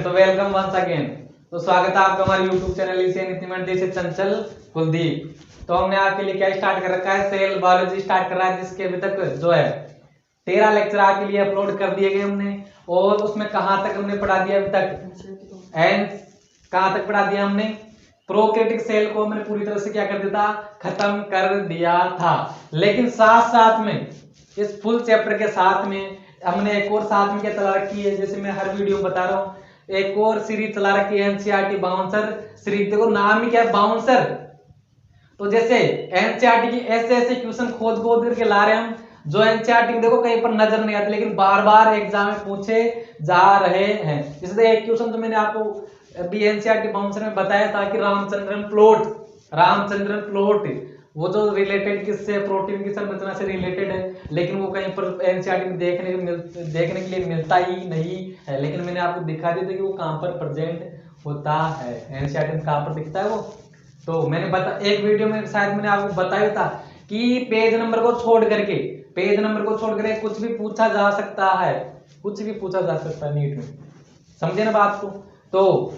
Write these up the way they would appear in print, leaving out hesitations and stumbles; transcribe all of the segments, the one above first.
Student, तो welcome once again. तो स्वागत है आपका हमारे YouTube चैनल इसे से चंचल कुलदीप। तो हमने आपके लिए क्या स्टार्ट कर रखा है, सेल बायोलॉजी स्टार्ट कर रहा है, जिसके अभी तक जो है 13 लेक्चर आपके लिए अपलोड कर दिए गए हमने। और उसमें कहां तक हमने पढ़ा दिया अभी तक, एंड कहां तक पढ़ा दिया हमने, प्रोकैरियोटिक सेल को हमने पूरी तरह से क्या कर दिया था, खत्म कर दिया था। लेकिन साथ साथ में इस फुल चैप्टर के साथ में हमने एक और साथ में क्या चला रखी है, जैसे मैं हर वीडियो में बता रहा हूँ, एक और सीरीज चला रखी है एनसीईआरटी बाउंसर सीरीज। देखो नाम ही क्या है, बाउंसर। तो जैसे एनसीईआरटी की ऐसे ऐसे क्वेश्चन खोद खोद करके ला रहे हैं हम, जो एनसीईआरटी देखो कहीं पर नजर नहीं आते, लेकिन बार बार एग्जाम में पूछे जा रहे हैं। जैसे एक क्वेश्चन तो मैंने आपको अभी एनसीईआरटी बाउंसर में बताया था कि रामचंद्रन प्लॉट वो जो रिलेटेड किससे, प्रोटीन की संरचना से रिलेटेड है, लेकिन वो कहीं पर एनसीईआरटी में देखने के लिए मिलता ही नहीं है। लेकिन मैंने आपको दिखा दिया था कि वो कहां पर प्रेजेंट होता है, एनसीईआरटी में कहां पर दिखता है वो। तो मैंने एक वीडियो में शायद मैंने आपको बताया था कि पेज नंबर को छोड़ करके कुछ भी पूछा जा सकता है, नीट में। समझे ना बात को। तो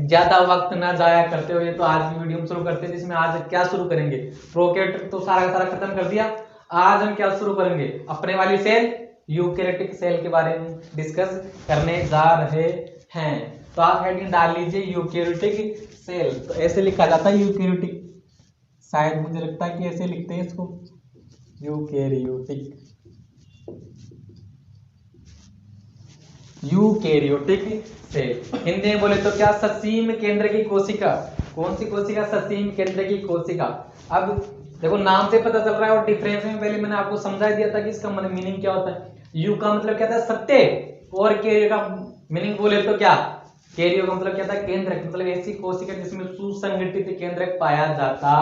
ज्यादा वक्त ना जाया करते हुए तो आज की वीडियो हम शुरू करते हैं, जिसमें आज क्या शुरू करेंगे, प्रोकैरियोट तो सारा का सारा खत्म कर दिया। आज हम क्या शुरू करेंगे, अपने वाली सेल यूकैरियोटिक सेल के बारे में डिस्कस करने जा रहे हैं। तो आप हेडिंग डाल लीजिए यूकैरियोटिक सेल। तो ऐसे लिखा जाता है यूकैरियोटिक, शायद मुझे लगता है कि ऐसे लिखते हैं इसको, यूकैरियोटिक सेल। हिंदी में बोले तो क्या, ससीम केंद्र की कोशिका। कौन सी कोशिका, ससीम केंद्र की कोशिका। अब देखो नाम से पता चल रहा है, और डिफरेंस में पहले मैंने आपको समझा दिया था कि इसका मीनिंग क्या होता है। यू का मतलब क्या था, सत्य, और कैरियो का मीनिंग बोले तो क्या, कैरियो का मतलब क्या था, केंद्रक। मतलब ऐसी कोशिका जिसमें सुसंगठित केंद्रक पाया जाता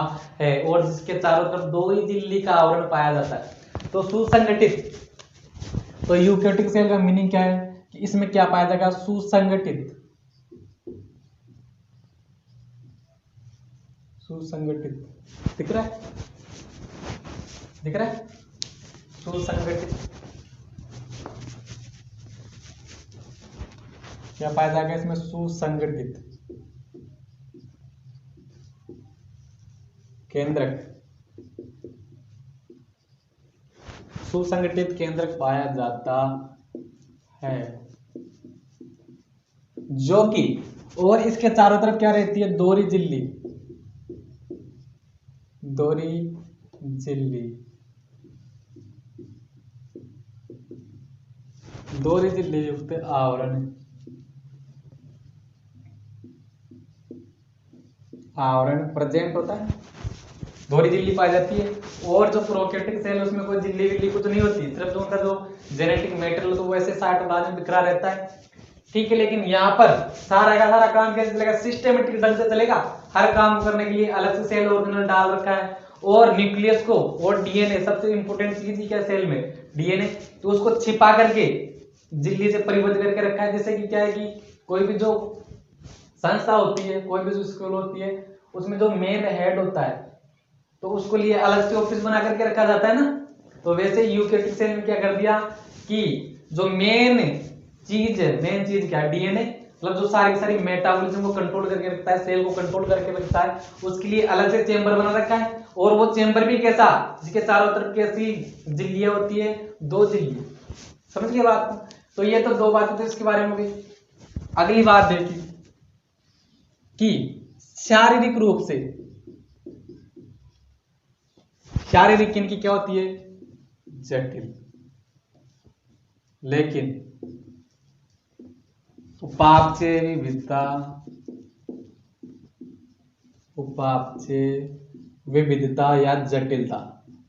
है और जिसके चारों तरफ दो ही झिल्ली का आवरण पाया जाता है। तो सुसंगठित, तो यूकैरियोटिक सेल का मीनिंग क्या है कि इसमें क्या पाया जाएगा, सुसंगठित दिख रहा है, सुसंगठित क्या पाया जाएगा इसमें, सुसंगठित केंद्रक, सुसंगठित केंद्रक पाया जाता है, जो कि, और इसके चारों तरफ क्या रहती है, दोहरी झिल्ली युक्त आवरण प्रेजेंट होता है, दोहरी झिल्ली पाई जाती है। और जो प्रोकैरियोटिक सेल उसमें कोई झिल्ली विल्ली कुछ नहीं होती, सिर्फ जो उनका जो जेनेटिक मैटेरियल तो वैसे साइटोप्लाज्म में बिखरा रहता है, ठीक है। लेकिन यहाँ पर सारा का सारा काम कैसे चलेगा, सिस्टेमेटिक ढंग से चलेगा। हर काम करने के लिए अलग से सेल ऑर्गेनल डाल रखा है, और न्यूक्लियस को और डीएनए, सबसे इंपोर्टेंट चीज क्या सेल में, डीएनए, तो उसको छिपा करके झिल्ली से परिबद्ध करके रखा है। जैसे कि क्या है कि कोई भी जो संस्था होती है, कोई भी जो स्कूल होती है, उसमें जो मेन हेड होता है तो उसको लिए अलग से ऑफिस बना करके रखा जाता है ना। तो वैसे यूकैरियोटिक सेल में क्या कर दिया कि जो मेन चीज क्या है, डीएनए, मतलब जो सारी सारी मेटाबॉलिज्म को कंट्रोल करके रखता है, सेल को कंट्रोल करके रखता है, उसके लिए अलग से चेंबर बना रखा है। और वो चेंबर भी कैसा, जिसके चारों तरफ कैसी झिल्लियां होती है, दो झिल्ली। समझ गए बात। तो ये तो दो बातें थी इसके बारे में भी। अगली बात देखिए कि शारीरिक रूप से, शारीरिक इनकी क्या होती है, जटिल, लेकिन उपापचय विविधता या जटिलता।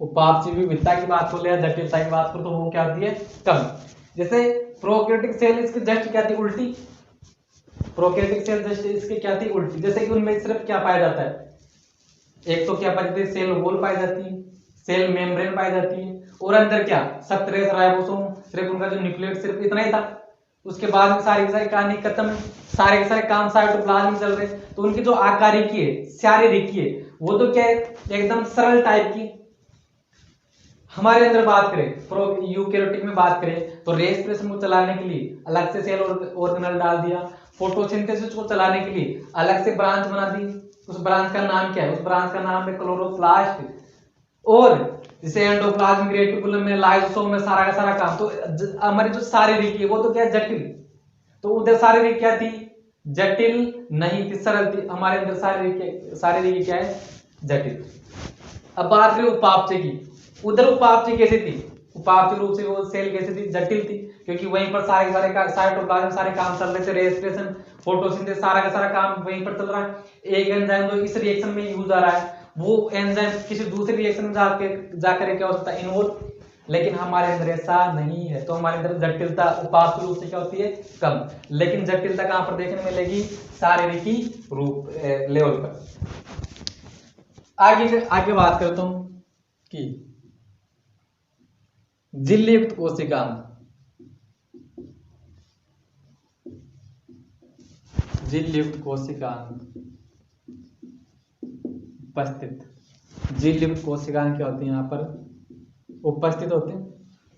उपापचय विविधता की बात हो या जटिलता की बात हो, तो वो क्या होती है, कम। जैसे प्रोकैरियोटिक सेल इसकी जस्ट क्या थी, उल्टी। प्रोकैरियोटिक सेल जस्ट इसकी क्या थी, उल्टी। जैसे कि उनमें सिर्फ क्या पाया जाता है, एक तो क्या पाई जाती है, सेल वॉल पाई जाती है, सेल मेम्ब्रेन पाई जाती है, और अंदर क्या, सब्सट्रेट राइबोसोम, सिर्फ उनका जो न्यूक्लियस सिर्फ इतना ही था। उसके बाद में सारी की सारी कहानी खत्म, सारे के सारे काम साइटोप्लाज्म में चल रहे। तो उनकी जो आकारिकी है, शारीरिकी है, वो तो क्या है, एकदम सरल टाइप की। हमारे अंदर बात करें, यूकैरियोटिक में बात करें, तो रेस्पिरेशन को चलाने के लिए अलग से सेल ऑर्गेनल डाल दिया, फोटोसिंथेसिस को चलाने के लिए अलग से ब्रांच बना दी। उस ब्रांच का नाम क्या है? उस ब्रांच का नाम है क्लोरोप्लास्ट। और जैसे एंडोप्लाज्मिक रेटिकुलम में, लाइसोसोम में सारा का सारा काम। तो हमारी जो शारीरिक है वो तो क्या है? जटिल। तो उधर शारीरिक क्या थी? जटिल नहीं थी, सरल थी। हमारे अंदर शारीरिक क्या है? जटिल। अब बात करें उपापचय की। उधर उपापचय कैसे थी? उपापचय रूप से वो सेल कैसे थी? जटिल थी, क्योंकि वहीं पर सारे साइटोप्लाज्म सारे काम चल रहे थे, रेस्पिरेशन, फोटोसिंथेसिस सारा का सारा काम वहीं पर चल रहा है। एक एंजाइम जो इस रिएक्शन में यूज आ रहा है, वो एंजाइम किसी दूसरे रिएक्शन में जाकर क्या हो सकता है? इन्वॉल्व। लेकिन हमारे अंदर ऐसा नहीं है। तो हमारे अंदर जटिलता उपापचय रूप से क्या होती है? कम। लेकिन जटिलता कहां पर देखने मिलेगी? शारीरिकी रूप लेवल पर। आगे बात करता हूं कि झिल्लीयुक्त कोशिकांग। झिल्लीयुक्त कोशिकांग उपस्थित। झिल्लीयुक्त कोशिकांग क्या होती है? यहाँ पर उपस्थित होते हैं,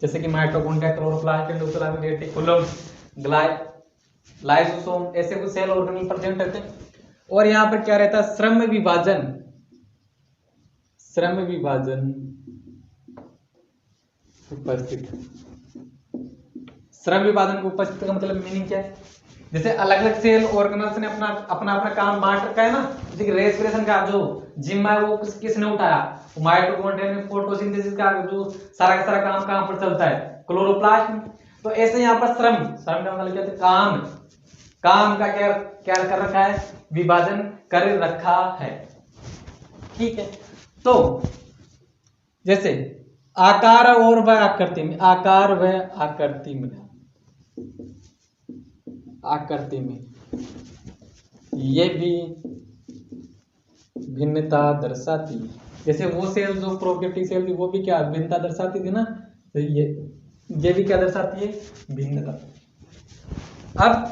जैसे कि mitochondria, chloroplast, endoplasmic reticulum, lysosome, ऐसे कुछ सेल ऑर्गेनेल प्रेजेंट रहते हैं। और यहाँ पर क्या रहता है? श्रम विभाजन। श्रम विभाजन उपस्थित। श्रम विभाजन को उपस्थित का मतलब मीनिंग क्या है? जैसे अलग अलग सेल ऑर्गेनल्स ने अपना अपना अपना काम बांट रखा है ना। जैसे कि रेस्पिरेशन का जो जिम्मा है वो किसने उठाया? माइटोकॉन्ड्रिया ने। फोटोसिंथेसिस का जो सारा का सारा काम कहां पर चलता है? क्लोरोप्लास्ट में। तो ऐसे यहाँ पर श्रम का मतलब क्या? काम। काम का क्या क्या कर रखा है? विभाजन कर रखा है। ठीक है। तो जैसे आकार और व आकृति में, आकार व आकृति में, आकृति में ये भी भिन्नता दर्शाती। जैसे वो सेल जो प्रोकैरियोटिक सेल थी वो भी क्या भिन्नता दर्शाती थी ना, तो ये भी क्या दर्शाती है? भिन्नता। अब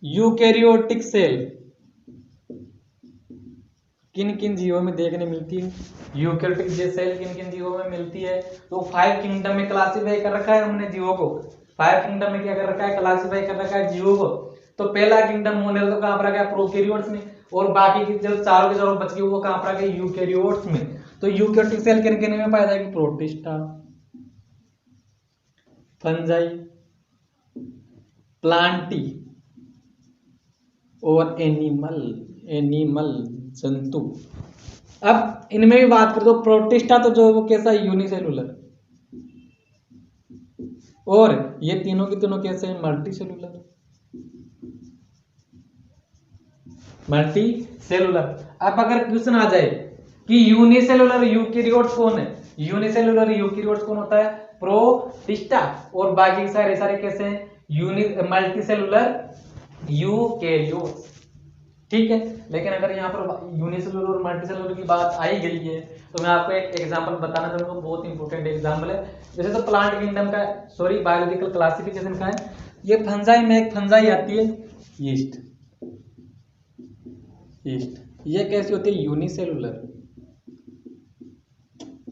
यूकैरियोटिक सेल किन किन जीवों में देखने मिलती है? यूकैरियोटिक सेल किन किन जीवों में मिलती है? तो 5 किंगडम में क्लासिफाई कर रखा है हमने जीवों को। 5 किंगडम में क्या कर रखा है? क्लासिफाई कर रखा है जीवों को। तो पहला किंगडम होने तो कहां पर आ गया? प्रोकैरियोट्स में। और बाकी की जो चारों के चारों बच गई वो कहां पर आ गई? यूकैरियोट्स में। तो यूकैरियोटिक सेल किन किन में पाया जाएगी? प्रोटिस्टा, फंजाई, प्लांटी और एनिमल जंतु। अब इनमें भी बात करें तो प्रोटिस्टा तो जो है वो कैसा है? यूनिसेलुलर। और ये तीनों के तीनों कैसे हैं? Multi cellular. अब अगर क्वेश्चन आ जाए कि यूनिसेलुलर यूकैरियोट्स कौन है? यूनिसेलुलर यूकैरियोट्स कौन होता है? प्रोटिस्टा। और बाकी सारे सारे कैसे हैं? Multi cellular eukaryotes. ठीक है। लेकिन अगर यहाँ पर यूनिसेलुलर और मल्टीसेलुलर की बात आई गई है तो मैं आपको एक एग्जांपल बताना चाहूंगा, बहुत इंपॉर्टेंट एग्जांपल है। जैसे तो प्लांट किंगडम का बायोलॉजिकल क्लासिफिकेशन का है। ये फंजाई में एक फंजाई आती है यीस्ट। ये कैसी होती है? यूनिसेलुलर।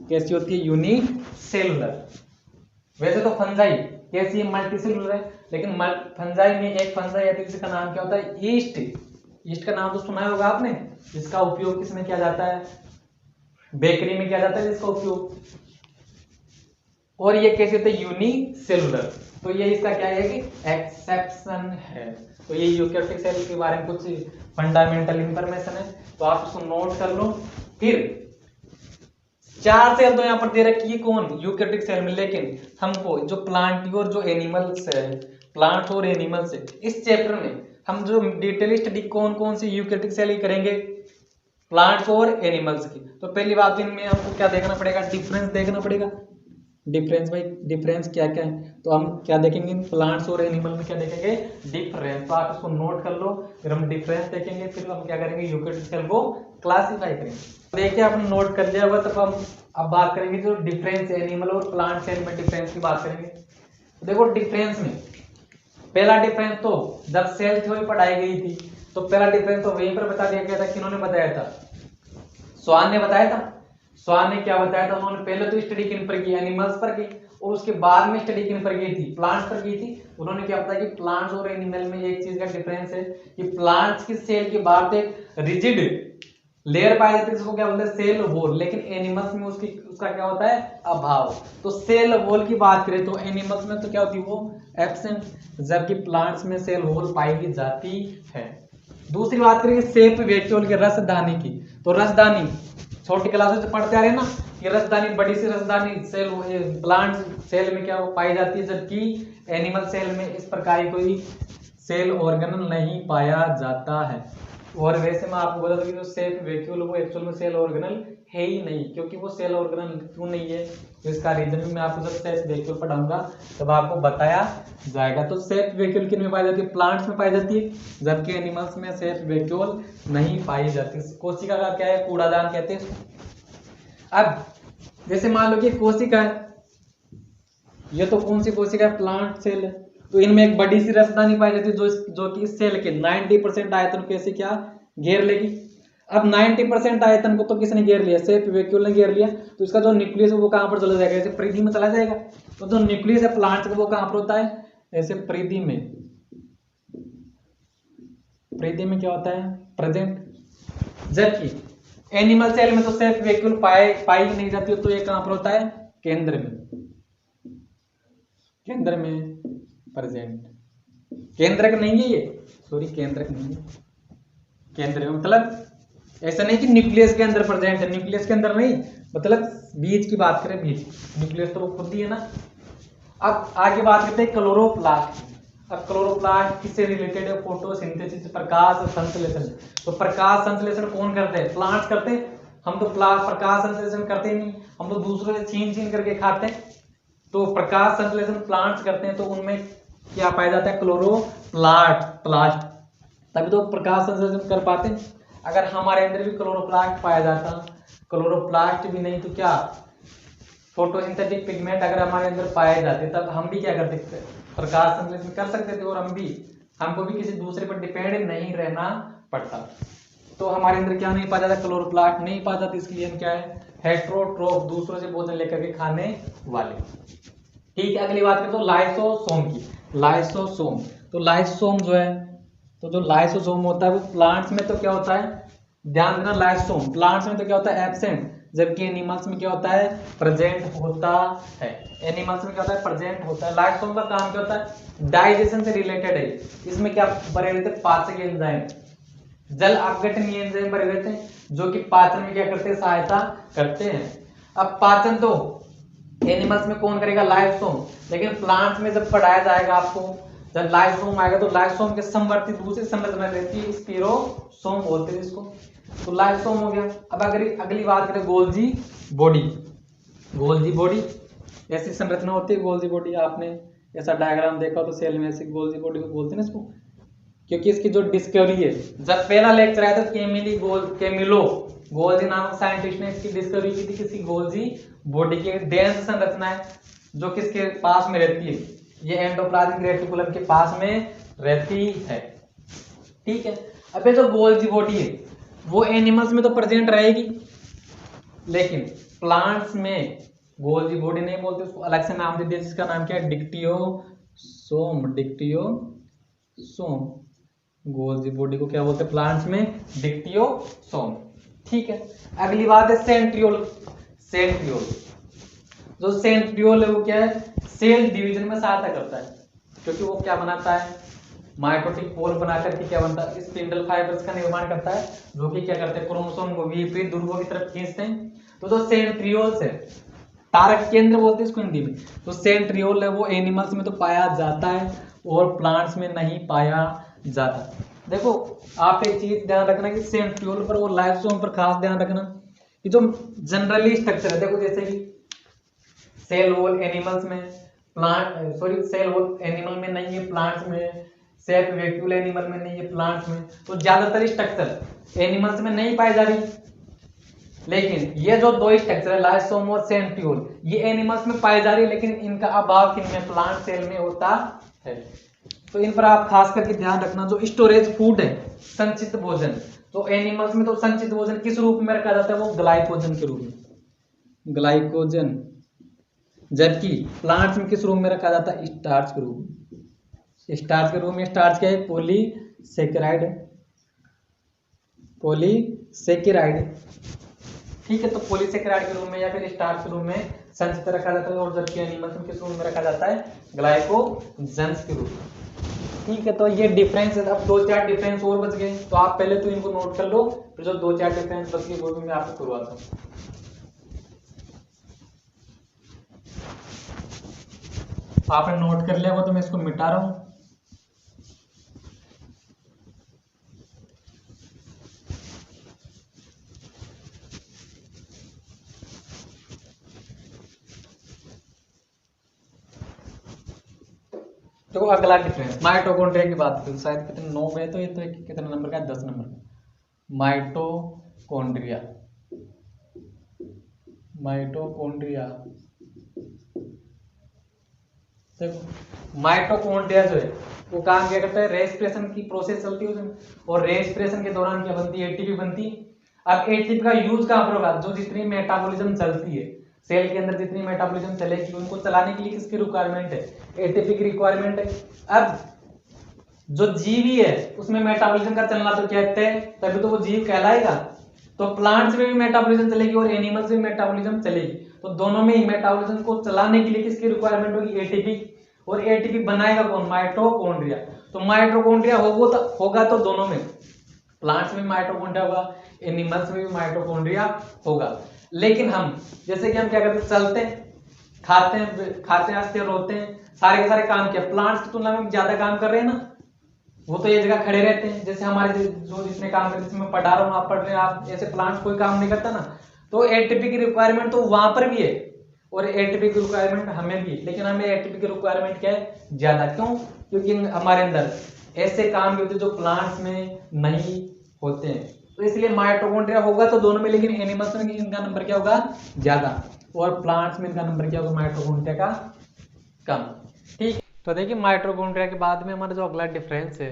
कैसी होती है? यूनिसेलुलर। वैसे तो फंजाई कैसी है? मल्टीसेलुलर है। लेकिन फंजाई में एक फंजाई आती है जिसका नाम क्या होता है? यीस्ट। यीस्ट का नाम तो सुना होगा आपने, जिसका उपयोग किसमें किया जाता है? बेकरी में किया जाता है जिसका उपयोग। और ये कैसे होते हैं? यूनिसेलुलर। तो ये इसका क्या है कि एक्सेप्शन है। तो ये यूकैरियोटिक सेल के बारे में कुछ फंडामेंटल इंफॉर्मेशन है, तो आप इसको नोट कर लो। फिर 4 सेल तो यहाँ पर दे रखी है कौन? यूकैरियोटिक सेल में। लेकिन हमको जो प्लांट और जो एनिमल्स है, प्लांट्स और एनिमल्स है, इस चैप्टर में हम जो डिटेल स्टडी कौन कौन सी यूकैरियोटिक सेल की करेंगे? प्लांट्स और एनिमल्स की। तो पहली बात इनमें हमको क्या देखना पड़ेगा? डिफरेंस देखना पड़ेगा। डिफरेंस भाई, डिफरेंस क्या क्या है? तो हम क्या देखेंगे? प्लांट्स और एनिमल में क्या देखेंगे? डिफरेंस। तो आप इसको नोट कर लो। फिर हम डिफरेंस देखेंगे, फिर हम क्या करेंगे? यूकैरियोटिक सेल को क्लासिफाई करेंगे। देखिए आपने नोट कर लिया होगा, तो हम अब बात करेंगे जो डिफरेंस एनिमल और प्लांट सेल में डिफरेंस की बात करेंगे। तो देखो डिफरेंस में पहला डिफरेंस तो जब सेल थ्योरी पढ़ाई गई थी तो पहला डिफरेंस तो वहीं पर बता दिया गया था। किन्होंने बताया था? स्वान ने बताया था। स्वान ने क्या बताया था? उन्होंने पहले तो स्टडी किन पर की? एनिमल्स पर की। और उसके बाद में स्टडी किन पर की थी? प्लांट्स पर की थी। उन्होंने क्या बताया कि प्लांट्स और एनिमल में एक चीज का डिफरेंस है कि प्लांट्स की सेल के बाहर एक रिजिड लेयर पाई जाती है जिसको क्या बोलते हैं सेल वॉल, लेकिन एनिमल्स में उसका क्या होता है अभाव। तो सेल वॉल की बात करें तो एनिमल्स में तो क्या होती है वो एब्सेंट, जबकि प्लांट्स में सेल वॉल पाई जाती है। दूसरी बात करें सेप वैक्यूल के रसदानी की, तो रसदानी छोटी क्लासों से पढ़ते आ रहे हैं ना, ये रसदानी बड़ी सी रसदानी सेल प्लांट सेल में क्या वो पाई जाती है, जबकि एनिमल सेल में इस प्रकार की कोई सेल ऑर्गेनल नहीं पाया जाता है। और वैसे मैं आपको बता दूं कि जो सेप वैक्यूल वो एक्चुअल में सेल ऑर्गेनल है ही नहीं, क्योंकि वो सेल ऑर्गेनल क्यों नहीं है तो इसका रीजन भी मैं आपको जब सेप वैक्यूल पढ़ाऊंगा तब आपको बताया जाएगा। तो सेप वैक्यूल किन में पाई जाती है, प्लांट्स में पाई जाती है, जबकि एनिमल्स में सेप वैक्यूल नहीं पाई जाती। कोशिका का क्या है कूड़ादान कहते हैं। अब जैसे मान लो कि कोशिका है, ये तो कौन सी कोशिका है प्लांट सेल है, तो इनमें एक बड़ी सी रसदानी पाई जाती है जो कि इस सेल के 90% आयतन को कैसे क्या घेर लेगी। अब 90% आयतन को तो किसने घेर लिया, सेप वैक्यूल ने घेर लिया, तो इसका जो न्यूक्लियस है वो कहां पर चला जाएगा, ऐसे परिधि में चला जाएगा। तो जो न्यूक्लियस है प्लांट का वो कहां पर होता है, ऐसे परिधि में, परिधि में क्या होता है प्रेजेंट। जबकि एनिमल सेल में तो सेप वैक्यूल पाई नहीं जाती, तो ये कहां पर होता है केंद्र में, केंद्र में प्रेजेंट। केंद्रक नहीं है ये, सॉरी केंद्रक नहीं है, केंद्र में मतलब ऐसा नहीं कि न्यूक्लियस के अंदर प्रेजेंट है, न्यूक्लियस के अंदर नहीं, मतलब बीज की बात करें, बीज न्यूक्लियस तो वो खुद ही है ना। अब आगे बात करते हैं क्लोरोप्लास्ट। अब क्लोरोप्लास्ट किससे रिलेटेड है, फोटोसिंथेसिस, प्रकाश संश्लेषण। तो प्रकाश संश्लेषण कौन करते हैं, प्लांट्स करते हैं। हम तो प्रकाश संश्लेषण करते ही नहीं, हम तो दूसरों से छीन छीन करके खाते हैं। तो प्रकाश संश्लेषण प्लांट्स करते हैं, तो उनमें क्या पाया जाता है क्लोरोप्लास्ट, तभी तो प्रकाश संश्लेषण कर पाते हैं। अगर हमारे अंदर भी क्लोरोप्लास्ट पाया जाता, क्लोरोप्लास्ट भी नहीं तो क्या फोटोसिंथेटिक पिगमेंट अगर हमारे अंदर पाए जाते, तब हम भी क्या कर सकते, प्रकाश संश्लेषण कर सकते थे, और हमको भी किसी दूसरे पर डिपेंड नहीं रहना पड़ता। तो हमारे अंदर क्या नहीं पाया जाता, क्लोरोप्लास्ट नहीं पाया जाता, इसलिए हम क्या है हेट्रोट्रोफ, दूसरों से भोजन लेकर के खाने वाले। ठीक है, अगली बात करते हैं लाइसोसोम की। लाइसोसोम, तो लाइसोसोम जो है, तो जो लाइसोसोम होता है वो प्लांट्स में तो क्या होता है, ध्यान देना लाइसोसोम प्लांट्स में तो क्या होता है एब्सेंट, जबकि एनिमल्स में क्या होता है प्रेजेंट होता है। एनिमल्स में क्या होता है प्रेजेंट होता है। लाइसोसोम का काम क्या होता है, डाइजेशन से रिलेटेड है। इसमें क्या भरे रहते हैं, पाचक एंजाइम, जल अपघटनीय एंजाइम भरे रहते हैं, जो कि पाचन में क्या करते हैं, सहायता करते हैं। अब पाचन तो एनिमल्स में कौन करेगा, लाइसोसोम, लेकिन प्लांट्स में जब पढ़ाया जाएगा आपको, जब लाइसोसोम आएगा तो लाइसोसोम के समवर्ती दूसरी संरचना रहती है स्पिरोसोम बोलते हैं इसको। तो लाइसोसोम हो गया। अब अगर अगली बात करें गोल्जी बॉडी। गोल्जी बॉडी ऐसी संरचना होती है, गोल्जी बॉडी आपने ऐसा डायग्राम देखा तो सेल में ऐसी गोल्जी बॉडी को बोलते हैं ना इसको, क्योंकि इसकी जो डिस्कवरी है, जब पहला लेक्चर आया था कैमिलो गोल्जी नामक साइंटिस्ट ने इसकी डिस्कवरी की थी, किसी गोल्जी बॉडी की डेंस संरचना है जो किसके पास में रहती है, ये एंडोप्लाज्मिक रेटिकुलम के पास में रहती है। ठीक है, अब ये जो गोल्जी बॉडी है वो एनिमल्स में तो प्रेजेंट रहेगी, लेकिन प्लांट्स में गोल्जी बॉडी नहीं बोलते, उसको अलग से नाम दे दिया जिसका नाम क्या है डिक्टियोसोम। डिक्टियोसोम, गोल्जी बॉडी को क्या बोलते हैं प्लांट्स में, डिक्टियोसोम। ठीक है, अगली बात है सेंट्रियोल। सेंट्रियोल, जो सेंट्रियोल है वो क्या है, सेल डिवीजन में सहायता करता है, क्योंकि वो क्या बनाता है, माइटोटिक पोल बनाकर के क्या बनता है, स्पिंडल फाइबर्स का निर्माण करता है, जो कि क्या करते हैं क्रोमोसोम को विपरीत ध्रुवों की तरफ खींचते हैं। तो जो सेंट्रियोल्स है, तारक केंद्र बोलते हैं इसको हिंदी में, तो सेंट्रियोल है वो एनिमल्स में तो पाया जाता है और प्लांट्स में नहीं पाया जाता। देखो आप एक चीज ध्यान रखना कि सेंट्रियोल पर और लाइसोसोम पर खास ध्यान रखना कि जो जनरली स्ट्रक्चर है, देखो जैसे कि सेल वॉल एनिमल्स में, plant sorry cell wall animal में नहीं है, प्लांट्स में, सेप वैक्यूल एनिमल में नहीं है, प्लांट्स में, तो ज्यादातर स्ट्रक्चर एनिमल्स में नहीं पाई जा रही। लेकिन ये जो दो स्ट्रक्चर है लाइसोसोम और सेंट्रियोल, ये एनिमल्स में पाई जा रही है, लेकिन इनका अभाव किन में, प्लांट सेल में होता है। तो इन पर आप खास करके ध्यान रखना। जो स्टोरेज फूड है, संचित भोजन, तो एनिमल्स में तो संचित भोजन किस रूप में रखा जाता है, वो ग्लाइकोजन के रूप में, ग्लाइकोजन, जबकि प्लांट्स में किस रूप में रखा जाता है, स्टार्च के रूप में। स्टार्च के रूप में स्टार्च क्या है, पॉलीसेकेराइड, पॉलीसेकेराइड। ठीक है, तो पॉलीसेकेराइड के रूप में या फिर स्टार्च के रूप में संचित रखा जाता है, और जबकि एनिमल्स में किस रूप में रखा जाता है, ग्लाइकोजेंस के रूप में। ठीक है, तो ये डिफरेंस है। अब 2-4 डिफरेंस और बच गए, तो आप पहले तो इनको नोट कर लो, फिर जो 2-4 डिफरेंस बच गए वो भी मैं आपको करवाता हूँ। आपने नोट कर लिया वो, तो मैं इसको मिटा रहा हूँ। तो अगला डिफरेंस माइटोकॉन्ड्रिया की बात करें, शायद कितने 9 में, तो ये तो कितने नंबर का है, 10 नंबर का। माइटोकॉन्ड्रिया, माइटोकॉन्ड्रिया देखो, माइटोकॉन्ड्रिया जो है वो काम क्या करता है, रेस्पिरेशन की प्रोसेस चलती है उसमें, और रेस्पिरेशन के दौरान क्या बनती है, एटीपी बनती है। अब एटीपी का यूज कहां पर होगा, जो जितनी मेटाबॉलिज्म चलती है सेल के अंदर, जितनी मेटाबॉलिज्म चलेगी उनको चलाने के लिए किसकी रिक्वायरमेंट है, एटीपी की रिक्वायरमेंट है। अब जो जीवी है उसमें मेटाबॉलिज्म का चलना तो कहते हैं, तभी तो वो जीव कहलाएगा। तो प्लांट्स में भी मेटाबॉलिज्म चलेगी और एनिमल्स में मेटाबॉलिज्म चलेगी, तो दोनों में ही मेटाबॉलिज्म को चलाने के लिए किसकी रिक्वायरमेंट होगी, एटीपी। और एटीपी बनाएगा कौन, माइटोकॉन्ड्रिया। तो माइटोकॉन्ड्रिया होगा तो दोनों में, प्लांट्स में माइटोकॉन्ड्रिया होगा, एनिमल्स में भी माइटोकॉन्ड्रिया होगा। लेकिन हम जैसे कि हम क्या करते हैं, चलते हैं, खाते हैं, हंसते हैं, रोते हैं, सारे के सारे काम किया, प्लांट्स की तुलना में ज्यादा काम कर रहे हैं ना, वो तो ये जगह खड़े रहते हैं। जैसे हमारे जो जितने काम करते हैं, जैसे मैं पढ़ा रहा हूँ, आप पढ़ रहे हैं, आप ऐसे प्लांट्स कोई काम नहीं करता ना, तो एटीपी की रिक्वायरमेंट तो वहां पर भी है और एटीपी की रिक्वायरमेंट हमें भी है, लेकिन हमें एटीपी की रिक्वायरमेंट क्या है, ज्यादा। क्यों, क्योंकि हमारे अंदर ऐसे काम भी होते हैं जो प्लांट्स में नहीं होते हैं, तो इसलिए माइटोकॉन्ड्रिया होगा तो दोनों में, लेकिन एनिमल्स में इनका नंबर क्या होगा, ज्यादा, और प्लांट्स में इनका नंबर क्या होगा, माइटोकॉन्ड्रिया का कम। ठीक, तो देखिए माइटोकॉन्ड्रिया के बाद में हमारा जो अगला डिफरेंस है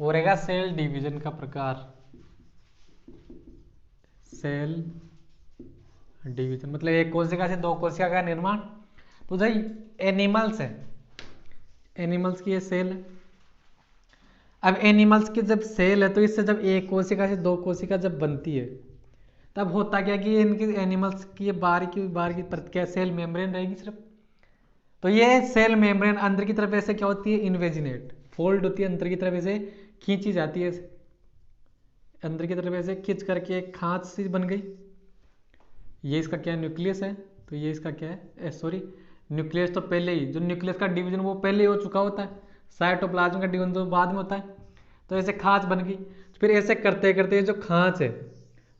वो रहेगा सेल डिवीजन का प्रकार। सेल डिवीजन मतलब एक कोशिका से 2 कोशिका का निर्माण। तो भाई एनिमल्स है, एनिमल्स की ये सेल है। अब एनिमल्स की जब सेल है तो इससे जब एक कोशिका से 2 कोशिका जब बनती है, तब होता क्या कि इनकी एनिमल्स की बाहर की परत क्या, सेल मेम्ब्रेन रहेगी सिर्फ। तो ये सेल मेम्ब्रेन अंदर की तरफ ऐसे क्या होती है, इन्वेजिनेट फोल्ड होती है, अंदर की तरफ ऐसे खींची जाती है, अंदर की तरफ ऐसे खींच करके एक खांच सी बन गई। ये इसका क्या न्यूक्लियस है, तो ये इसका क्या है, सॉरी न्यूक्लियस तो पहले ही, जो न्यूक्लियस का डिवीजन वो पहले ही हो चुका होता है, साइटोप्लाज्म का डिवीजन तो बाद में होता है। तो ऐसे खांच बन गई, फिर ऐसे करते करते जो खांच है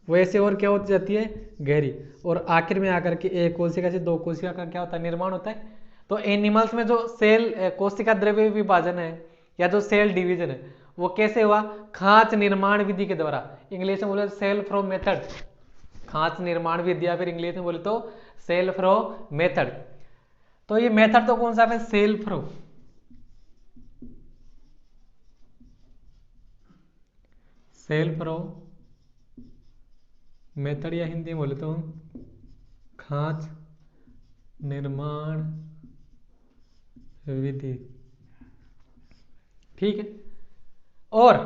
वो ऐसे और क्या होती जाती है, गहरी, और आखिर में आकर के एक कोशिका से 2 कोशिका का क्या होता है, निर्माण होता है। तो एनिमल्स में जो सेल कोशिका द्रव्य विभाजन है या जो सेल डिवीजन है वो कैसे हुआ, खांच निर्माण विधि के द्वारा, इंग्लिश में बोले सेल फ्रो मेथड, खांच निर्माण विधि, या फिर इंग्लिश में बोले तो सेल फ्रो मेथड। तो ये मेथड तो कौन सा है, सेल फ्रो, सेल फ्रो मेथड, या हिंदी में बोले तो खांच निर्माण विधि। ठीक है, और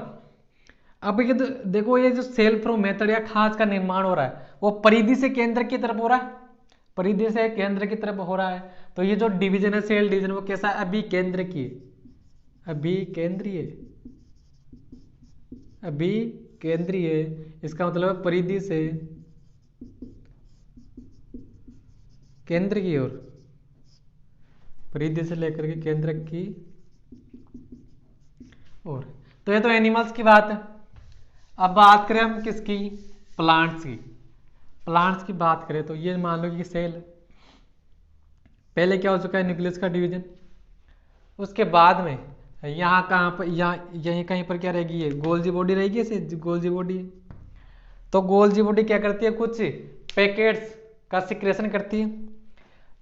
अब ये देखो, ये जो सेल फ्रो मेथड या खांच का निर्माण हो रहा है वो परिधि से केंद्र की तरफ हो रहा है, परिधि से केंद्र की तरफ हो रहा है। तो ये जो डिवीजन है, सेल डिवीजन, वो कैसा है, अभिकेंद्र की, अभिकेंद्रीय, अभिकेंद्रीय, इसका मतलब है परिधि से केंद्र की ओर, परिधि से लेकर के केंद्र की ओर। तो ये तो एनिमल्स की बात है। अब बात करें हम किसकी, प्लांट्स की। प्लांट्स की बात करें तो ये मान लो कि सेल पहले क्या हो चुका है, न्यूक्लियस का डिवीजन, उसके बाद में यहाँ कहाँ पर, यहाँ यहीं कहीं पर क्या रहेगी, ये गोल्जी बॉडी रहेगी, ऐसे गोल्जी बॉडी। तो गोल्जी बॉडी क्या करती है, कुछ पैकेट्स का सिक्रेशन करती है,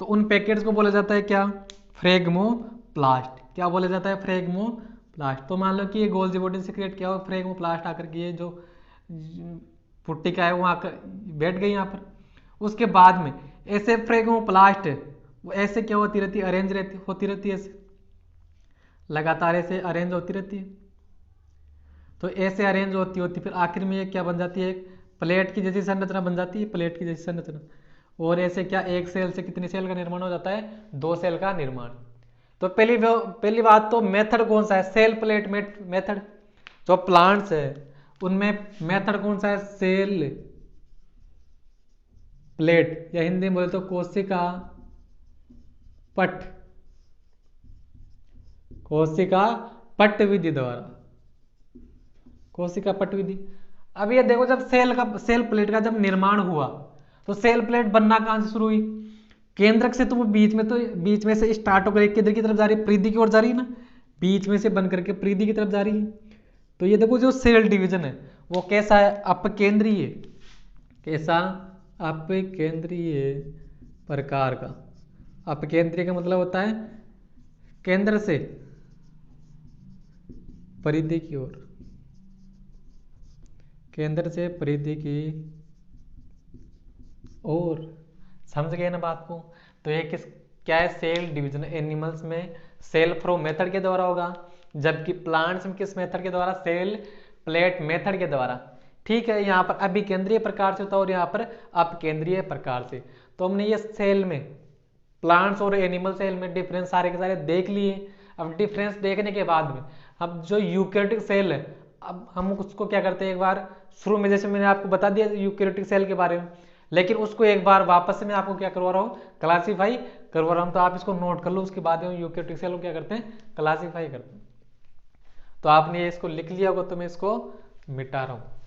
तो उन पैकेट्स को बोला जाता है क्या, फ्रेगमोप्लास्ट। क्या बोला जाता है, फ्रेगमोप्लास्ट। तो मान लो कि ये गोल्जी बॉडी से क्रिएट किया हो फ्रेगमोप्लास्ट, आकर के ये जो पुट्टिका है वो आकर बैठ गई यहाँ पर। उसके बाद में ऐसे फ्रेगमोप्लास्ट वो ऐसे क्या होती रहती है, अरेंज होती रहती है, ऐसे लगातार ऐसे अरेंज होती रहती है। तो ऐसे अरेंज होती होती फिर आखिर में ये क्या बन जाती है, एक प्लेट की जैसी संरचना बन जाती है, प्लेट की जैसी संरचना। और ऐसे क्या एक सेल से कितनी सेल का निर्माण हो जाता है, 2 सेल का निर्माण। तो पहली बात तो मेथड कौन सा है, सेल प्लेट मेथड। जो प्लांट्स है उनमें मेथड कौन सा है, सेल प्लेट, या हिंदी में बोले तो कोशिका पट, कोशिका पट विधि द्वारा, कोशिका पट विधि। अब ये देखो, जब सेल प्लेट का जब निर्माण हुआ तो सेल प्लेट बनना कहां से शुरू हुई, केंद्रक से। तो वो बीच में से स्टार्ट होकर किधर की तरफ जा रही है, परिधि की ओर जा रही है ना, बीच में से बन करके परिधि की तरफ जा रही है। तो ये देखो जो सेल डिवीजन है वो कैसा है, अपकेंद्रीय, कैसा, अपकेंद्रीय प्रकार का। अपकेंद्रीय का मतलब होता है केंद्र से परिधि की ओर, केंद्र से परिधि की ओर। समझ गए ना बात को। तो ये क्या है, सेल डिवीजन। एनिमल्स में सेल फ्रो मेथड के द्वारा होगा, जबकि प्लांट्स में किस मेथड के द्वारा, सेल प्लेट मेथड के द्वारा। ठीक है, यहाँ पर अभिकेंद्रीय प्रकार से होता है और यहाँ पर अपकेंद्रीय प्रकार से। तो हमने ये सेल में, प्लांट्स और एनिमल सेल में डिफरेंस सारे के सारे देख लिए। अब डिफरेंस देखने के बाद में अब जो यूकेरियोटिक सेल है, अब हम उसको क्या करते हैं, एक बार शुरू में जैसे मैंने आपको बता दिया यूकेरियोटिक सेल के बारे में, लेकिन उसको एक बार वापस से मैं आपको क्या करवा रहा हूँ, क्लासीफाई करवा रहा हूँ। तो आप इसको नोट कर लो, उसके बाद में यूकेरियोटिक सेल को क्या करते हैं, क्लासीफाई करते हैं। तो आपने इसको लिख लिया होगा, तो मैं इसको मिटा रहा हूँ।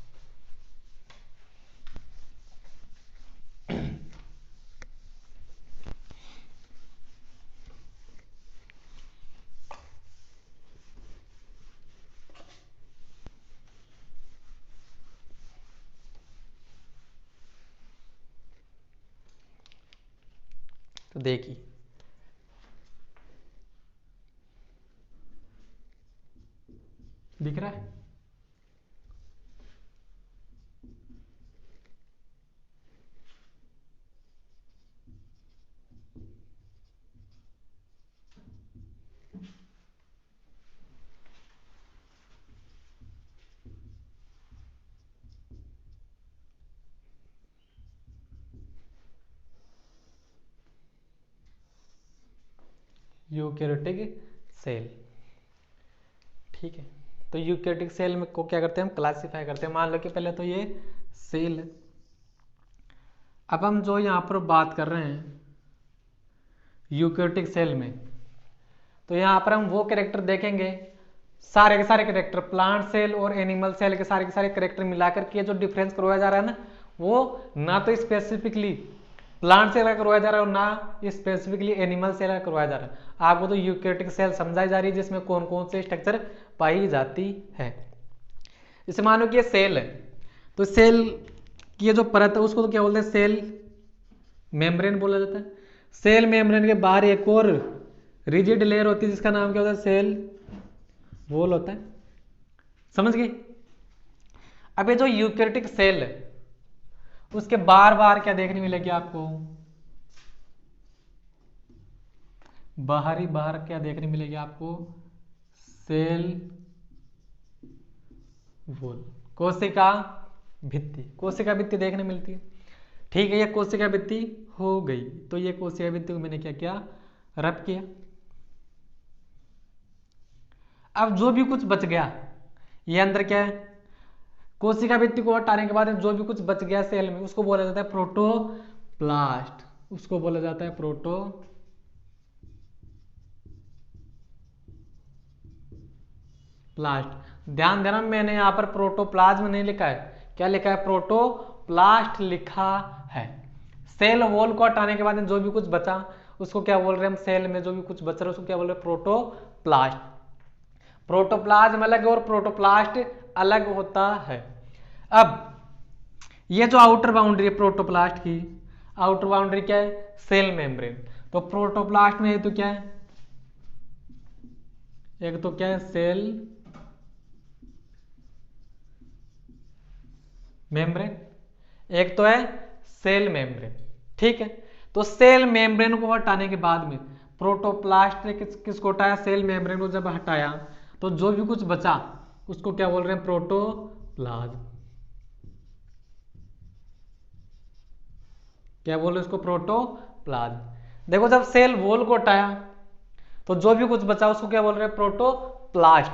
तो देखिए, दिख रहा है, यूकेरियोटिक सेल। ठीक है, तो यूकेरियोटिक सेल में को क्या करते हैं, हम क्लासीफाई करते हैं। मान लो कि पहले तो ये सेल है। अब हम जो यहाँ पर बात कर रहे हैं यूकेरियोटिक सेल में, तो यहाँ पर हम वो कैरेक्टर देखेंगे, सारे के सारे कैरेक्टर, प्लांट सेल और एनिमल सेल के सारे कैरेक्टर मिलाकर के जो डिफरेंस करवाया जा रहा है ना, वो ना तो स्पेसिफिकली प्लांट सेल का करवाया जा रहा है और ना स्पेसिफिकली एनिमल सेल का करवाया जा रहा है। आपको तो यूकेरियोटिक सेल समझाई जा रही है जिसमें कौन कौन से स्ट्रक्चर पाई जाती है। जैसे मानो कि ये सेल है, तो सेल की ये जो परत है उसको तो क्या बोलते हैं, सेल मेम्ब्रेन बोला जाता है। सेल मेम्ब्रेन के बाहर एक और रिजिड लेयर होती है जिसका नाम क्या होता है, सेल वॉल होता है। समझ गए। अब ये जो यूकेरियोटिक सेल है उसके बार बार क्या देखने मिलेगी आपको, बाहर क्या देखने मिलेगी आपको, सेल वॉल, कोशिका भित्ति, कोशिका भित्ति देखने मिलती है। ठीक है, ये कोशिका भित्ति हो गई। तो ये कोशिका भित्ति को मैंने क्या किया, रब किया। अब जो भी कुछ बच गया, ये अंदर क्या है, कोशिका भित्ति को हटाने के बाद जो भी कुछ बच गया सेल में उसको बोला जाता है प्रोटोप्लास्ट, उसको बोला जाता है प्रोटोप्लास्ट। ध्यान देना, मैंने यहां पर प्रोटोप्लाज्म नहीं लिखा है, क्या लिखा है, प्रोटोप्लास्ट लिखा है। सेल वॉल को हटाने के बाद जो भी कुछ बचा उसको क्या बोल रहे हैं हम, सेल में जो भी कुछ बच रहा है उसको क्या बोल रहे हैं, प्रोटोप्लास्ट। प्रोटोप्लाज्म अलग और प्रोटोप्लास्ट अलग होता है। अब ये जो आउटर बाउंड्री है प्रोटोप्लास्ट की, आउटर बाउंड्री क्या है, सेल मेम्ब्रेन। तो प्रोटोप्लास्ट में तो क्या है, एक तो क्या है, सेल मेम्ब्रेन, एक तो है सेल मेम्ब्रेन। ठीक है, तो सेल मेम्ब्रेन को हटाने के बाद में प्रोटोप्लास्ट ने किसको हटाया, सेल मेम्ब्रेन को जब हटाया तो जो भी कुछ बचा उसको क्या बोल रहे हैं, प्रोटोप्लाज्म। क्या बोल रहे हैं उसको, प्रोटोप्लाज्म। देखो जब सेल वॉल को हटाया तो जो भी कुछ बचा उसको क्या बोल रहे हैं, प्रोटोप्लास्ट।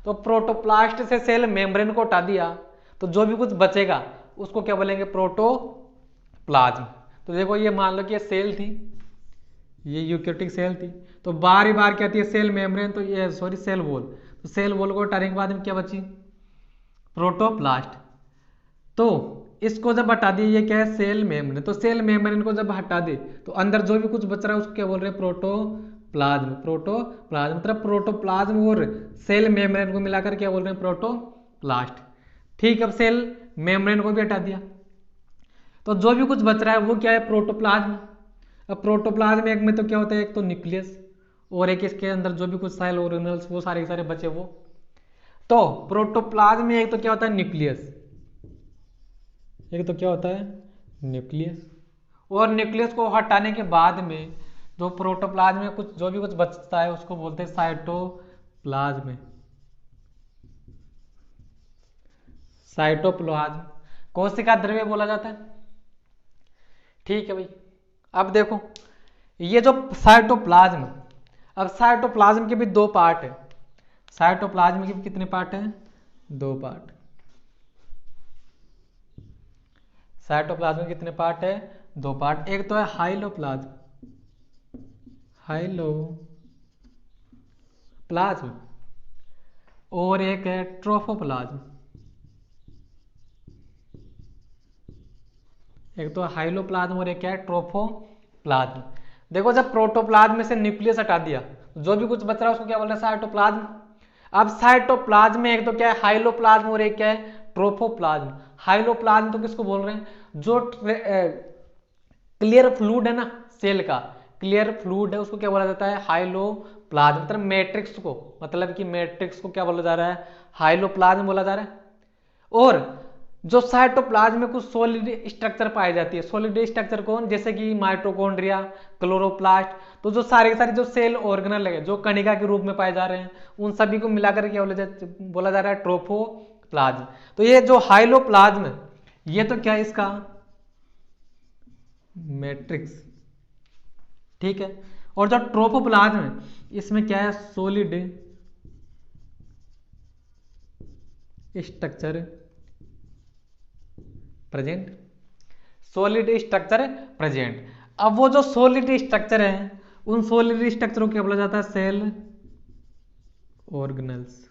तो प्रोटोप्लास्ट से सेल मेम्ब्रेन को हटा दिया तो जो भी कुछ बचेगा उसको क्या बोलेंगे, प्रोटोप्लाज्म। तो देखो ये मान लो कि ये सेल थी, ये यूकेरियोटिक सेल थी, तो बार बार क्या थी, सेल मेम्ब्रेन, तो ये सॉरी सेल वॉल, तो सेल वॉल को हटाने के बाद में क्या बची, प्रोटोप्लास्ट। तो इसको जब हटा दिए, ये क्या है, सेल मेम्ब्रेन। तो सेल मेम्ब्रेन को जब हटा दे तो अंदर जो भी कुछ बच रहा है उसको क्या बोल रहे हैं, प्रोटोप्लाज्म। प्रोटोप्लाज्म मतलब प्रोटोप्लाज्म और सेल मेम्ब्रेन को मिलाकर क्या बोल रहे हैं, प्रोटोप्लास्ट। ठीक, अब सेल मेम्ब्रेन को भी हटा दिया तो जो भी कुछ बच रहा है वो क्या है, प्रोटोप्लाज्म। अब प्रोटोप्लाज्म एक में तो क्या होता है, एक तो न्यूक्लियस और एक इसके अंदर जो भी कुछ सेल ऑर्गेनल्स वो सारे के सारे बचे वो। तो प्रोटोप्लाज्म में एक तो क्या होता है, न्यूक्लियस, एक तो क्या होता है, न्यूक्लियस। और न्यूक्लियस को हटाने के बाद में जो प्रोटोप्लाज्म में कुछ जो भी कुछ बचता है उसको बोलते हैं साइटोप्लाज्म। साइटोप्लाज्म कोशिका द्रव्य बोला जाता है। ठीक है भाई, अब देखो ये जो साइटोप्लाज्म, अब साइटोप्लाज्म के भी दो पार्ट है। साइटोप्लाज्म के भी कितने पार्ट हैं, दो पार्ट। साइटोप्लाज्म के कितने पार्ट है, दो पार्ट। एक तो है हाइलोप्लाज्म, हाइलोप्लाज्म, और एक है ट्रोफोप्लाज्म। एक तो हाइलोप्लाज्म और एक है ट्रोफोप्लाज्म। देखो जब प्रोटोप्लाज्म में से न्यूक्लियस हटा दिया जो भी कुछ बच रहा है उसको क्या बोल रहे हैं, साइटोप्लाज्म। अब साइटोप्लाज्म में एक तो क्या है, हाइलोप्लाज्म, और एक क्या है, ट्रोफोप्लाज्म। हाइलोप्लाज्म तो किसको बोल रहे हैं, जो क्लियर फ्लूइड है ना सेल का, क्लियर फ्लूइड है उसको क्या बोला जाता है, हाइलोप्लाज्म। मतलब मैट्रिक्स को, मतलब कि मैट्रिक्स को क्या बोला जा रहा है, हाइलोप्लाज्म बोला जा रहा है। और जो साइटोप्लाज्म में कुछ सॉलिड स्ट्रक्चर पाई जाती है, सॉलिड स्ट्रक्चर कौन, जैसे कि माइटोकॉन्ड्रिया, क्लोरोप्लास्ट, तो जो सारे के सारे जो सेल ऑर्गेनल है जो कणिका के रूप में पाए जा रहे हैं उन सभी को मिलाकर क्या बोला जा रहा है, ट्रोफोप्लाज्म। तो ये जो हाइलोप्लाज्म है ये तो क्या है, इसका मैट्रिक्स। ठीक है, और जो ट्रोफोप्लाज्म है इसमें क्या है, solid structure present, solid structure present. अब वो जो सॉलिड स्ट्रक्चर है उन सॉलिड स्ट्रक्चरों को क्या बोला जाता है, सेल ऑर्गेनल्स।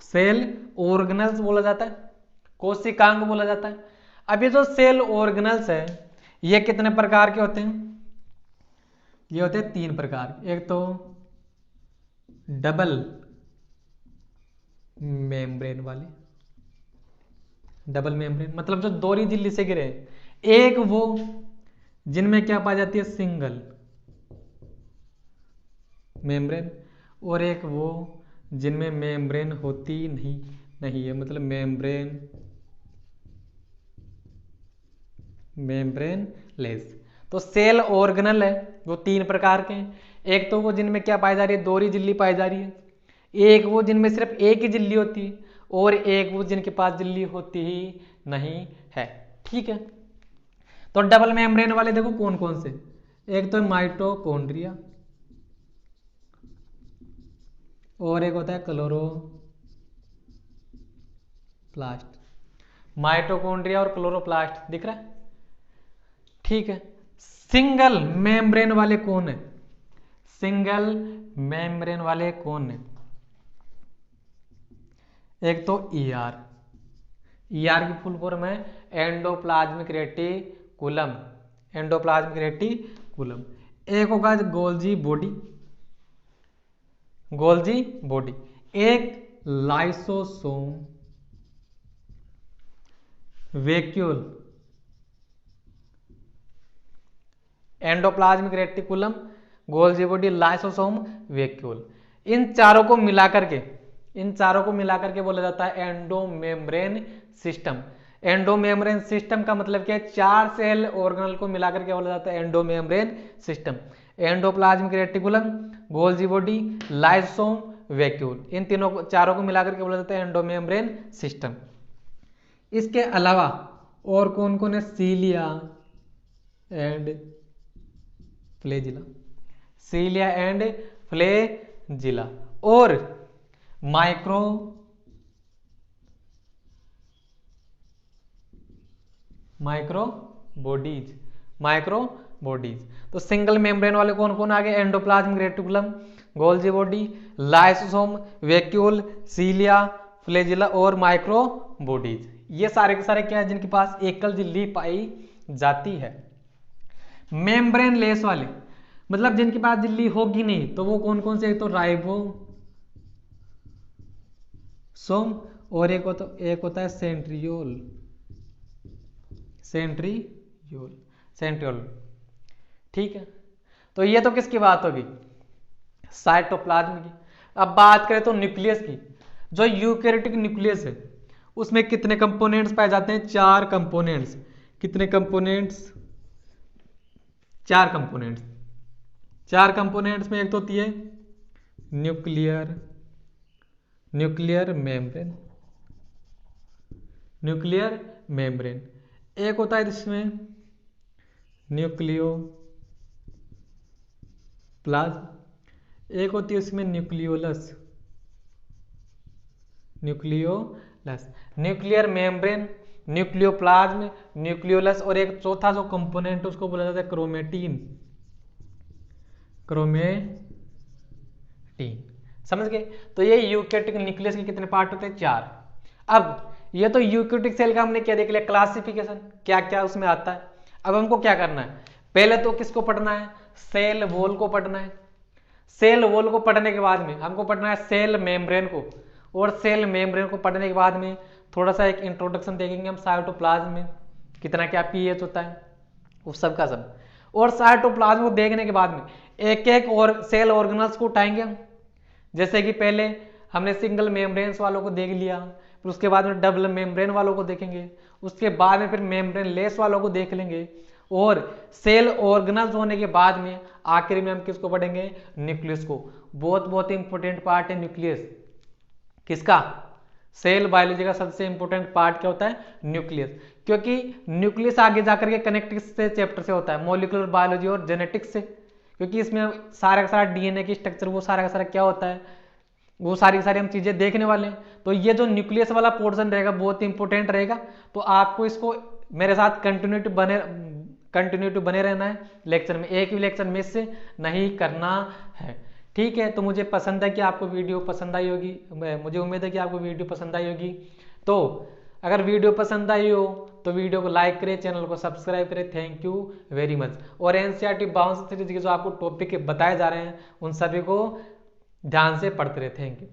सेल ऑर्गेनल्स बोला जाता है, कोशिकांग बोला जाता है। अब ये जो सेल ऑर्गेनल्स है ये कितने प्रकार के होते हैं, ये होते हैं तीन प्रकार। एक तो डबल मेम्ब्रेन वाले, डबल मेम्ब्रेन मतलब जो दोहरी झिल्ली से घिरे। एक वो जिनमें क्या पाई जाती है, सिंगल मेम्ब्रेन, और एक वो जिनमें मेम्ब्रेन होती नहीं है, मतलब मेम्ब्रेन लेस। तो सेल ऑर्गेनल है वो तीन प्रकार के हैं। एक तो वो जिनमें क्या पाई जा रही है, दोहरी झिल्ली पाई जा रही है। एक वो जिनमें सिर्फ एक ही झिल्ली होती है, और एक वो जिनके पास झिल्ली होती ही नहीं है। ठीक है, तो डबल मेम्ब्रेन वाले देखो कौन कौन से, एक तो माइटोकॉन्ड्रिया और एक होता है क्लोरोप्लास्ट। माइटोकॉन्ड्रिया और क्लोरोप्लास्ट दिख रहा है। ठीक है, सिंगल मेम्ब्रेन वाले कौन है, सिंगल मेम्ब्रेन वाले कौन है, एक तो ईआर, ईआर की फुल फॉर्म है एंडोप्लाज्मिक रेटिकुलम, एंडोप्लाज्मिक रेटिकुलम। एक होगा गोल्जी बॉडी, गोल्जी बॉडी। एक lysosome vacuole, endoplasmic reticulum, Golgi body, lysosome vacuole. इन चारों को मिलाकर के, इन चारों को मिलाकर के बोला जाता है एंडोमेम्ब्रेन सिस्टम। एंडोमेम्ब्रेन सिस्टम का मतलब क्या है, चार सेल ऑर्गेनल को मिलाकर के बोला जाता है endomembrane system. Endoplasmic reticulum, Golgi body, lysosome, vacuole, इन तीनों को चारों को मिलाकर के बोला जाता है एंडोमेम्ब्रेन सिस्टम। इसके अलावा और कौन कौन है? Cilia and flagella, cilia and flagella, और माइक्रोबॉडीज। तो सिंगल मेम्ब्रेन वाले कौन कौन आ गए? Endoplasmic reticulum, Golgi body, lysosome, vacuole, cilia, flagella और माइक्रोबॉडीज। ये सारे के सारे क्या है? जिनके पास एकल झिल्ली पाई जाती है। मेम्ब्रेन लेस वाले मतलब जिनके पास झिल्ली होगी नहीं, तो वो कौन कौन से? तो राइबोसोम और एक होता है सेंट्रियोल। ठीक है, तो ये तो किसकी बात होगी? साइटोप्लाज्म की। अब बात करें तो न्यूक्लियस की। जो यूकैरियोटिक न्यूक्लियस है उसमें कितने कंपोनेंट्स पाए जाते हैं? 4 कंपोनेंट्स। कितने कंपोनेंट्स? 4 कंपोनेंट्स। 4 कंपोनेंट्स में एक तो होती है न्यूक्लियर मेम्ब्रेन, एक होता है इसमें न्यूक्लियोप्लाज्म, एक होती है इसमें nucleolus. Nuclear membrane, nucleoplasm, nucleolus, और एक चौथा जो कंपोनेंट उसको बोला जाता है क्रोमेटिन। समझ गए? तो ये यूकैरियोटिक न्यूक्लियस के कितने पार्ट होते हैं? 4। अब ये तो यूकैरियोटिक सेल का हमने क्या देख लिया? क्लासिफिकेशन, क्या क्या उसमें आता है। अब हमको क्या करना है? पहले तो किसको पढ़ना है? सेल वॉल को पढ़ना है। सेल वॉल को पढ़ने के बाद में हमको पढ़ना है सेल मेम्ब्रेन को, और सेल मेम्ब्रेन को पढ़ने के बाद में थोड़ा सा एक इंट्रोडक्शन देखेंगे हम साइटोप्लाज्म में कितना क्या पीएच होता है, वो सब का सब। और साइटोप्लाज्म को देखने के बाद में एक एक और सेल ऑर्गेनल्स को उठाएंगे हम। जैसे कि पहले हमने सिंगल मेम्ब्रेन्स वालों को देख लिया, फिर उसके बाद में डबल मेम्ब्रेन वालों को देखेंगे, उसके बाद में फिर मेम्ब्रेन लेस वालों को देख लेंगे, और सेल ऑर्गेनल्स होने के बाद में आखिर में हम किसको पढ़ेंगे? न्यूक्लियस को। बहुत बहुत इंपॉर्टेंट पार्ट है न्यूक्लियस। किसका? सेल बायोलॉजी का सबसे इंपॉर्टेंट पार्ट क्या होता है? न्यूक्लियस। क्योंकि न्यूक्लियस आगे जाकर के कनेक्ट से चैप्टर से होता है, मॉलिक्यूलर बायोलॉजी और जेनेटिक्स से, क्योंकि इसमें सारा का सारा डीएनए की स्ट्रक्चर वो सारा का सारा क्या होता है, वो सारी की सारी हम चीजें देखने वाले हैं। तो ये जो न्यूक्लियस वाला पोर्शन रहेगा बहुत इंपॉर्टेंट रहेगा, तो आपको इसको मेरे साथ कंटिन्यूटी बने रहना है लेक्चर में, एक भी लेक्चर मिस से नहीं करना है। ठीक है, तो मुझे पसंद है कि आपको वीडियो पसंद आई होगी, मुझे उम्मीद है कि आपको वीडियो पसंद आई होगी। तो अगर वीडियो पसंद आई हो तो वीडियो को लाइक करें, चैनल को सब्सक्राइब करें। Thank you very much. और एनसीईआरटी बाउंस सीरीज के जो आपको टॉपिक बताए जा रहे हैं उन सभी को ध्यान से पढ़ते रहे। Thank you.